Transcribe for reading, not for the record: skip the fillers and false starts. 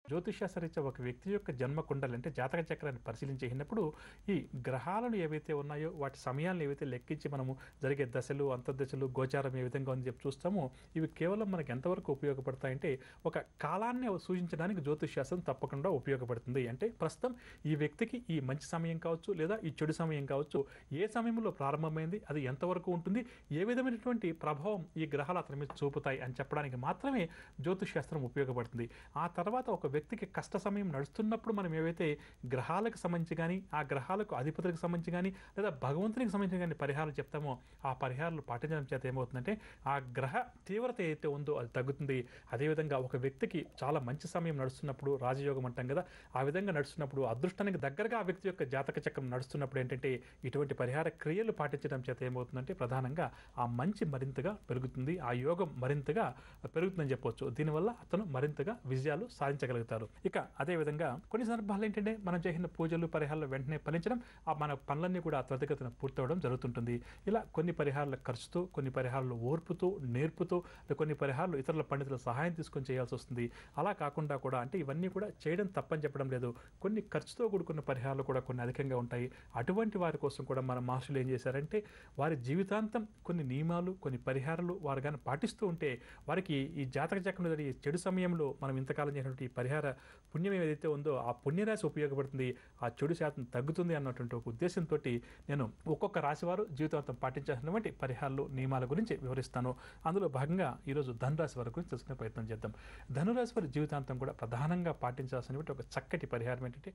జ్యోతిష్శాస్త్రరీత్యా ఒక వ్యక్తి యొక్క జన్మ కుండలి అంటే జాతక చక్రాన్ని పరిశీలించేసినప్పుడు ఈ గ్రహాలను ఏవైతే ఉన్నాయో వాటి సమయాలను ఏవైతే లెక్కించి మనము జరిగే దశలు అంతర్దశలు గోచారం ఏ విధంగా ఉందని చెప్పి చూస్తామో ఇవి కేవలం మనకు ఎంతవరకు ఉపయోగపడతాయంటే ఒక కాలాన్ని సూచించడానికి జ్యోతిష్శాస్త్రం తప్పకుండా ఉపయోగపడుతుంది. అంటే ప్రస్తుతం ఈ వ్యక్తికి ఈ మంచి సమయం కావచ్చు లేదా ఈ చెడు సమయం కావచ్చు ఏ సమయంలో ప్రారంభమైంది అది ఎంతవరకు ఉంటుంది ఏ విధమైనటువంటి ప్రభావం ఈ గ్రహాలు అతని మీద చూపుతాయి అని చెప్పడానికి మాత్రమే జ్యోతిష్శాస్త్రం ఉపయోగపడుతుంది. ఆ తర్వాత ఒక వ్యక్తికి కష్ట సమయం నడుస్తున్నప్పుడు మనం ఏవైతే గ్రహాలకు సంబంధించి కానీ ఆ గ్రహాలకు అధిపతులకు సంబంధించి కానీ లేదా భగవంతునికి సంబంధించిన కానీ పరిహారాలు చెప్తామో ఆ పరిహారాలు పాటించడం చేత ఏమవుతుందంటే ఆ గ్రహ తీవ్రత ఏదైతే ఉందో అది తగ్గుతుంది. అదేవిధంగా ఒక వ్యక్తికి చాలా మంచి సమయం నడుస్తున్నప్పుడు రాజయోగం అంటాం కదా ఆ విధంగా నడుస్తున్నప్పుడు అదృష్టానికి దగ్గరగా ఆ వ్యక్తి యొక్క జాతక చక్రం నడుస్తున్నప్పుడు ఏంటంటే ఇటువంటి పరిహార క్రియలు పాటించడం చేత ఏమవుతుందంటే ప్రధానంగా ఆ మంచి మరింతగా పెరుగుతుంది, ఆ యోగం మరింతగా పెరుగుతుందని చెప్పవచ్చు. దీనివల్ల అతను మరింతగా విజయాలు సాధించగలుగుతారు. ఇక అదేవిధంగా కొన్ని సందర్భాలు ఏంటంటే మనం చేసిన పూజలు పరిహారాలు వెంటనే ఫలించడం మన పనులన్నీ కూడా త్వరితగతిన పూర్తవడం జరుగుతుంటుంది. ఇలా కొన్ని పరిహారాల ఖర్చుతో కొన్ని పరిహారాలు ఓర్పుతో నేర్పుతో కొన్ని పరిహారాలు ఇతరుల పండితుల సహాయం తీసుకొని చేయాల్సి వస్తుంది. అలా కాకుండా కూడా అంటే ఇవన్నీ కూడా చేయడం తప్పని చెప్పడం లేదు, కొన్ని ఖర్చుతో కూడుకున్న పరిహారాలు కూడా కొన్ని అధికంగా ఉంటాయి. అటువంటి వారి కోసం కూడా మన మాస్టర్లు ఏం చేశారంటే వారి జీవితాంతం కొన్ని నియమాలు కొన్ని పరిహారాలు వారు కానీ పాటిస్తూ ఉంటే వారికి ఈ జాతక చక్రంలో జరిగే చెడు సమయంలో మనం ఇంతకాలం చేసినటువంటి ఈ పరిహార పుణ్యం ఏదైతే ఉందో ఆ పుణ్యరాశి ఉపయోగపడుతుంది, ఆ చెడు శాతం తగ్గుతుంది అన్నటువంటి ఒక ఉద్దేశంతో నేను ఒక్కొక్క రాశి వారు జీవితాంతం పాటించాల్సినటువంటి పరిహారాలు నియమాల గురించి వివరిస్తాను. అందులో భాగంగా ఈరోజు ధనురాశి వారి గురించి తెలుసుకునే ప్రయత్నం చేద్దాం. ధనురాశి వారి జీవితాంతం కూడా ప్రధానంగా పాటించాల్సినటువంటి ఒక చక్కటి పరిహారం ఏంటంటే